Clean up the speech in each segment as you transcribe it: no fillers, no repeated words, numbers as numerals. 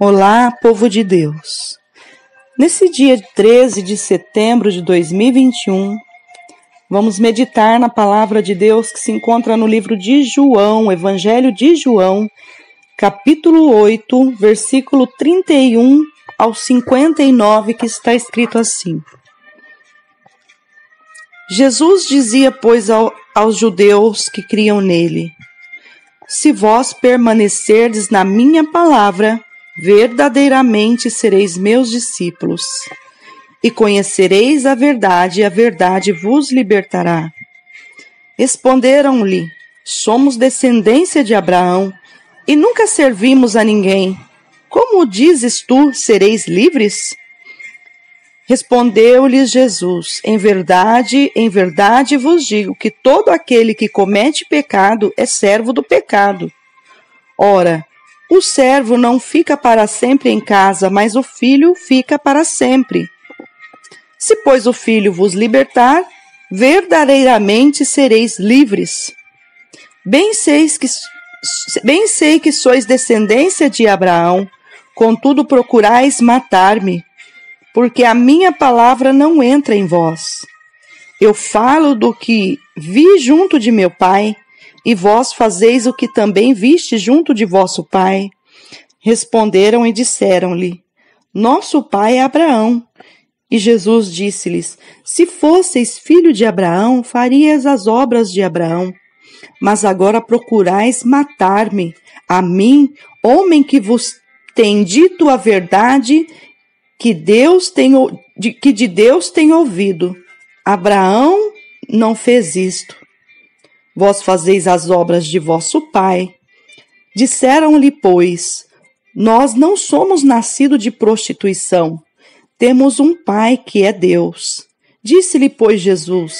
Olá, povo de Deus! Nesse dia 13 de setembro de 2021, vamos meditar na palavra de Deus que se encontra no livro de João, Evangelho de João, capítulo 8, versículo 31 ao 59, que está escrito assim. Jesus dizia, pois, aos judeus que criam nele: Se vós permanecerdes na minha palavra, verdadeiramente sereis meus discípulos, e conhecereis a verdade, e a verdade vos libertará. Responderam-lhe: Somos descendência de Abraão, e nunca servimos a ninguém. Como dizes tu, sereis livres? Respondeu-lhes Jesus: em verdade vos digo que todo aquele que comete pecado é servo do pecado. Ora, o servo não fica para sempre em casa, mas o filho fica para sempre. Se, pois, o filho vos libertar, verdadeiramente sereis livres. Bem sei que sois descendência de Abraão, contudo procurais matar-me, porque a minha palavra não entra em vós. Eu falo do que vi junto de meu pai, e vós fazeis o que também viste junto de vosso pai. Responderam e disseram-lhe: Nosso pai é Abraão. E Jesus disse-lhes: Se fosseis filho de Abraão, farias as obras de Abraão. Mas agora procurais matar-me, a mim, homem que vos tem dito a verdade que de Deus tem ouvido. Abraão não fez isto. Vós fazeis as obras de vosso pai. Disseram-lhe, pois: Nós não somos nascidos de prostituição. Temos um pai que é Deus. Disse-lhe, pois, Jesus: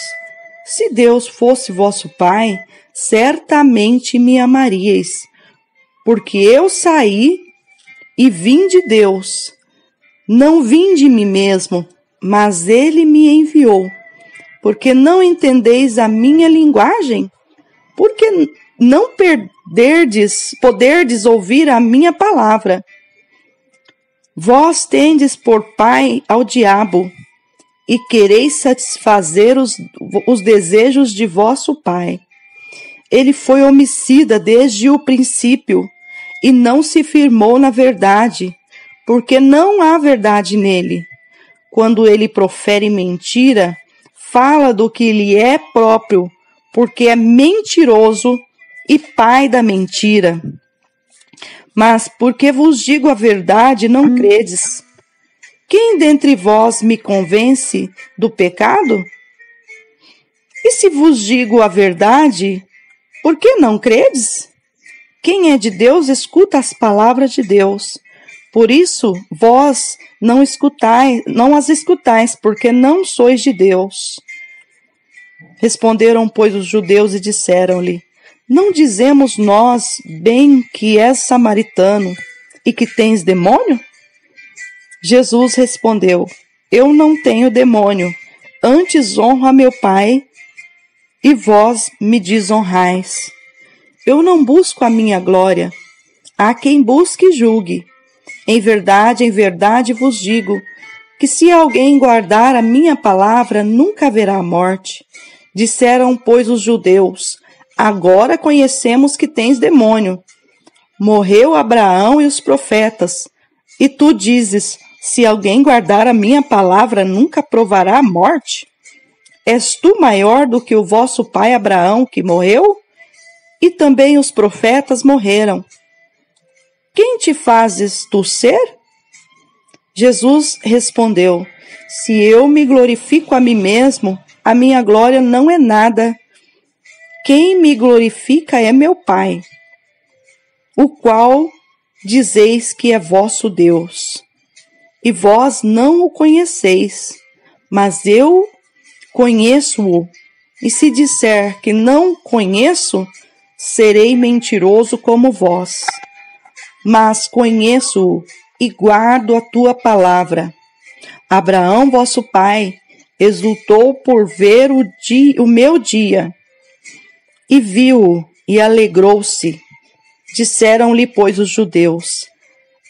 Se Deus fosse vosso pai, certamente me amaríeis, porque eu saí e vim de Deus. Não vim de mim mesmo, mas ele me enviou. Porque não entendeis a minha linguagem? Porque não poderdes ouvir a minha palavra. Vós tendes por pai ao diabo, e quereis satisfazer os desejos de vosso pai. Ele foi homicida desde o princípio, e não se firmou na verdade, porque não há verdade nele. Quando ele profere mentira, fala do que lhe é próprio, porque é mentiroso e pai da mentira. Mas porque vos digo a verdade, não credes. Quem dentre vós me convence do pecado? E se vos digo a verdade, por que não credes? Quem é de Deus escuta as palavras de Deus. Por isso, vós não as escutais, porque não sois de Deus. Responderam, pois, os judeus e disseram-lhe: Não dizemos nós bem que és samaritano e que tens demônio? Jesus respondeu: Eu não tenho demônio, antes honro a meu Pai, e vós me desonrais. Eu não busco a minha glória. Há quem busque e julgue. Em verdade vos digo, que se alguém guardar a minha palavra, nunca haverá morte. Disseram, pois, os judeus: Agora conhecemos que tens demônio. Morreu Abraão e os profetas. E tu dizes: Se alguém guardar a minha palavra, nunca provará a morte? És tu maior do que o vosso pai Abraão, que morreu? E também os profetas morreram. Quem te fazes tu ser? Jesus respondeu: Se eu me glorifico a mim mesmo, a minha glória não é nada. Quem me glorifica é meu Pai, o qual dizeis que é vosso Deus. E vós não o conheceis, mas eu conheço-o. E se disser que não conheço, serei mentiroso como vós. Mas conheço-o e guardo a tua palavra. Abraão, vosso pai, exultou por ver o meu dia, e viu-o e alegrou-se. Disseram-lhe, pois, os judeus: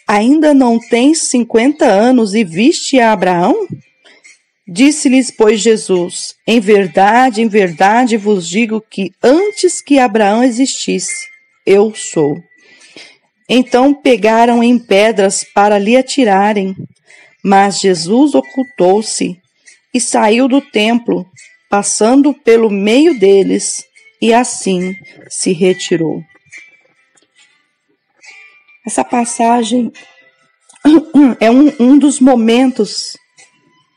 ainda não tens 50 anos e viste a Abraão? Disse-lhes, pois, Jesus, em verdade vos digo que antes que Abraão existisse, eu sou. Então pegaram em pedras para lhe atirarem, mas Jesus ocultou-se e saiu do templo, passando pelo meio deles, e assim se retirou. Essa passagem é um dos momentos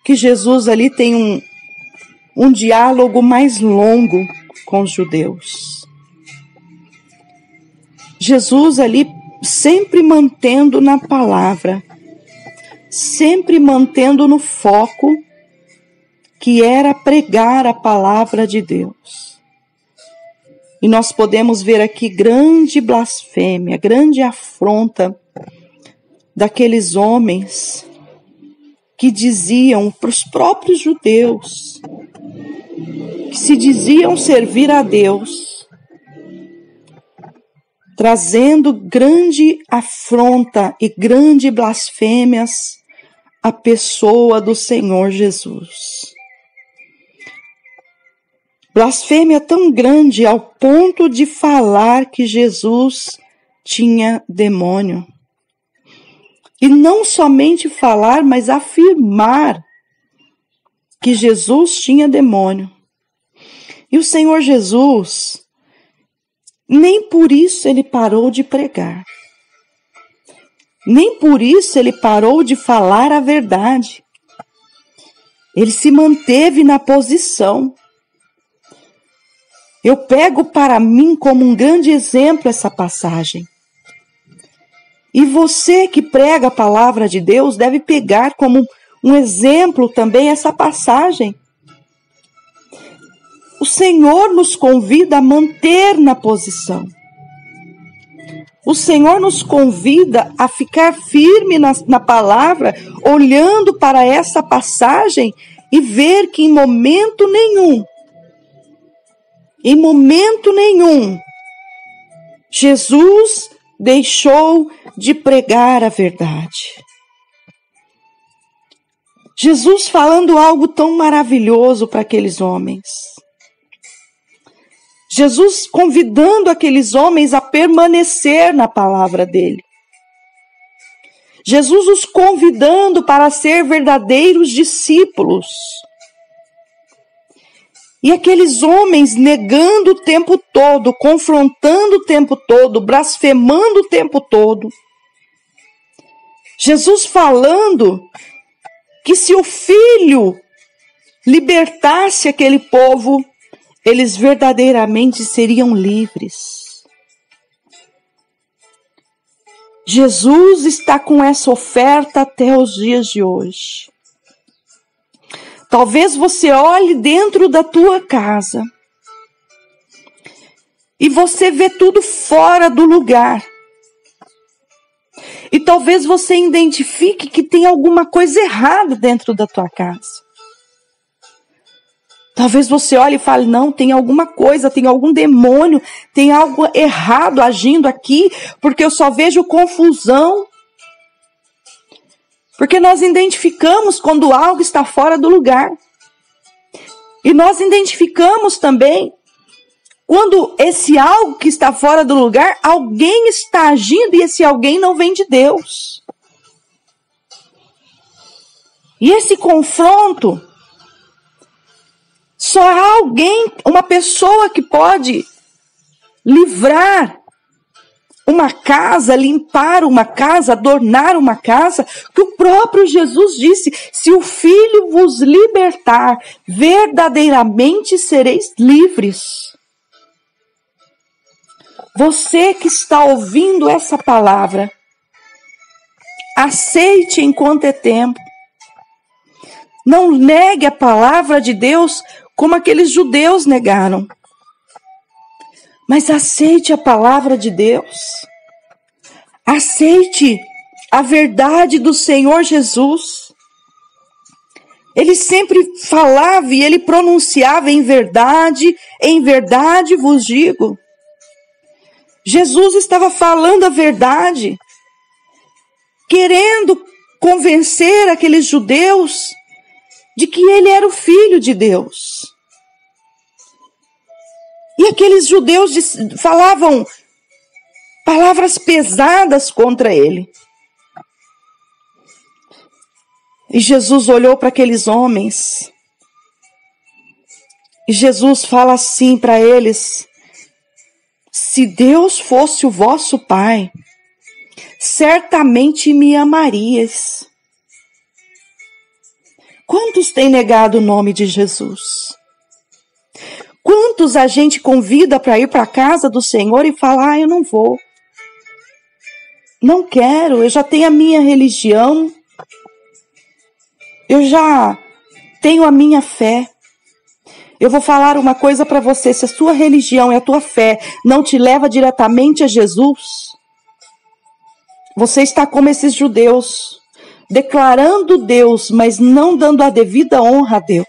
que Jesus ali tem um diálogo mais longo com os judeus. Jesus ali sempre mantendo na palavra, sempre mantendo no foco, que era pregar a palavra de Deus. E nós podemos ver aqui grande blasfêmia, grande afronta daqueles homens que diziam para os próprios judeus, que se diziam servir a Deus, trazendo grande afronta e grande blasfêmias à pessoa do Senhor Jesus. Blasfêmia tão grande ao ponto de falar que Jesus tinha demônio. E não somente falar, mas afirmar que Jesus tinha demônio. E o Senhor Jesus, nem por isso ele parou de pregar. Nem por isso ele parou de falar a verdade. Ele se manteve na posição. Eu pego para mim como um grande exemplo essa passagem. E você que prega a palavra de Deus deve pegar como um exemplo também essa passagem. O Senhor nos convida a manter na posição. O Senhor nos convida a ficar firme na palavra, olhando para essa passagem e ver que em momento nenhum, Jesus deixou de pregar a verdade. Jesus falando algo tão maravilhoso para aqueles homens. Jesus convidando aqueles homens a permanecer na palavra dele. Jesus os convidando para ser verdadeiros discípulos. E aqueles homens negando o tempo todo, confrontando o tempo todo, blasfemando o tempo todo. Jesus falando que se o Filho libertasse aquele povo, eles verdadeiramente seriam livres. Jesus está com essa oferta até os dias de hoje. Talvez você olhe dentro da tua casa e você vê tudo fora do lugar. E talvez você identifique que tem alguma coisa errada dentro da tua casa. Talvez você olhe e fale, não, tem alguma coisa, tem algum demônio, tem algo errado agindo aqui, porque eu só vejo confusão. Porque nós identificamos quando algo está fora do lugar. E nós identificamos também quando esse algo que está fora do lugar, alguém está agindo e esse alguém não vem de Deus. E esse confronto, só há alguém, uma pessoa que pode livrar uma casa, limpar uma casa, adornar uma casa, que o próprio Jesus disse, se o Filho vos libertar, verdadeiramente sereis livres. Você que está ouvindo essa palavra, aceite enquanto é tempo. Não negue a palavra de Deus como aqueles judeus negaram. Mas aceite a palavra de Deus. Aceite a verdade do Senhor Jesus. Ele sempre falava e ele pronunciava em verdade vos digo. Jesus estava falando a verdade. querendo convencer aqueles judeus de que ele era o Filho de Deus. E aqueles judeus falavam palavras pesadas contra ele. E Jesus olhou para aqueles homens. E Jesus fala assim para eles: se Deus fosse o vosso Pai, certamente me amarias. Quantos têm negado o nome de Jesus? Quantos a gente convida para ir para a casa do Senhor e fala: eu não vou. Não quero, eu já tenho a minha religião. Eu já tenho a minha fé. Eu vou falar uma coisa para você: se a sua religião e a tua fé não te leva diretamente a Jesus, você está como esses judeus, declarando Deus, mas não dando a devida honra a Deus.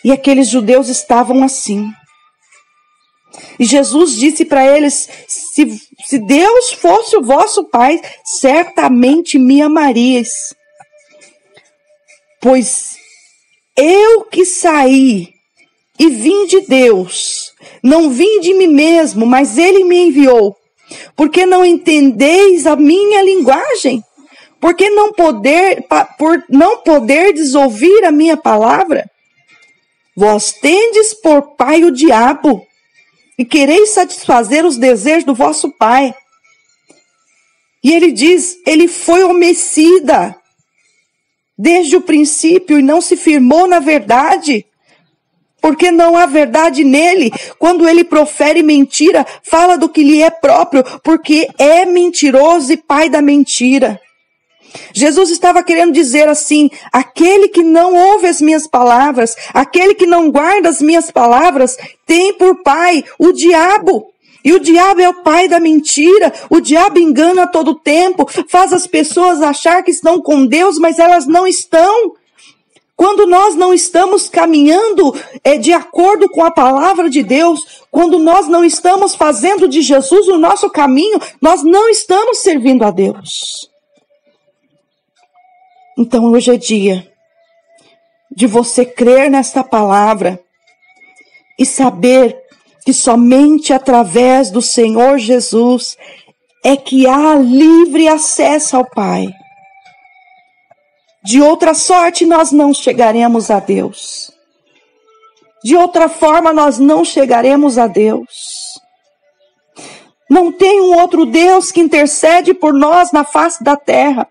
E aqueles judeus estavam assim. E Jesus disse para eles: se Deus fosse o vosso Pai, certamente me amarias. Pois eu que saí e vim de Deus, não vim de mim mesmo, mas Ele me enviou. Porque não entendeis a minha linguagem? Por não poderdes ouvir a minha palavra? Vós tendes por pai o diabo, e quereis satisfazer os desejos do vosso pai. E ele diz: ele foi homicida desde o princípio e não se firmou na verdade, porque não há verdade nele. Quando ele profere mentira, fala do que lhe é próprio, porque é mentiroso e pai da mentira. Jesus estava querendo dizer assim: aquele que não ouve as minhas palavras, aquele que não guarda as minhas palavras, tem por pai o diabo. E o diabo é o pai da mentira. O diabo engana a todo tempo, faz as pessoas achar que estão com Deus, mas elas não estão. Quando nós não estamos caminhando de acordo com a palavra de Deus, quando nós não estamos fazendo de Jesus o nosso caminho, nós não estamos servindo a Deus. Então hoje é dia de você crer nesta palavra e saber que somente através do Senhor Jesus é que há livre acesso ao Pai. De outra sorte nós não chegaremos a Deus. De outra forma nós não chegaremos a Deus. Não tem um outro Deus que intercede por nós na face da terra.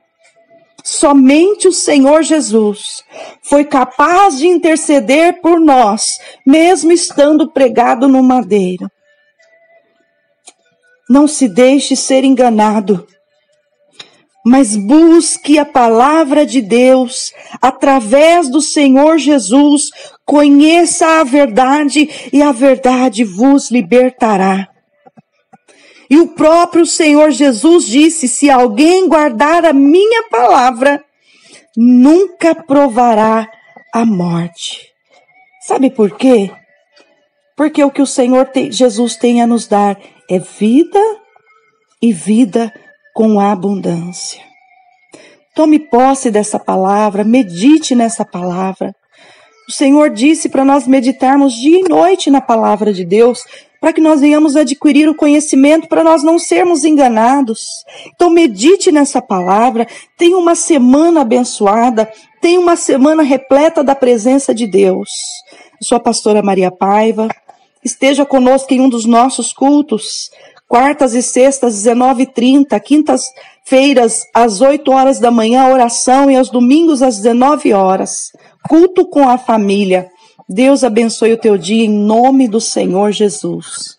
Somente o Senhor Jesus foi capaz de interceder por nós, mesmo estando pregado no madeiro. Não se deixe ser enganado, mas busque a palavra de Deus através do Senhor Jesus. Conheça a verdade e a verdade vos libertará. E o próprio Senhor Jesus disse: se alguém guardar a minha palavra, nunca provará a morte. Sabe por quê? Porque o que o Senhor Jesus tem a nos dar é vida e vida com abundância. Tome posse dessa palavra, medite nessa palavra. O Senhor disse para nós meditarmos dia e noite na palavra de Deus, para que nós venhamos adquirir o conhecimento, para nós não sermos enganados. Então medite nessa palavra, tenha uma semana abençoada, tenha uma semana repleta da presença de Deus. Eu sou a pastora Maria Paiva, esteja conosco em um dos nossos cultos, quartas e sextas, 19h30, quintas-feiras, às 8 horas da manhã, oração, e aos domingos, às 19 horas, culto com a família. Deus abençoe o teu dia em nome do Senhor Jesus.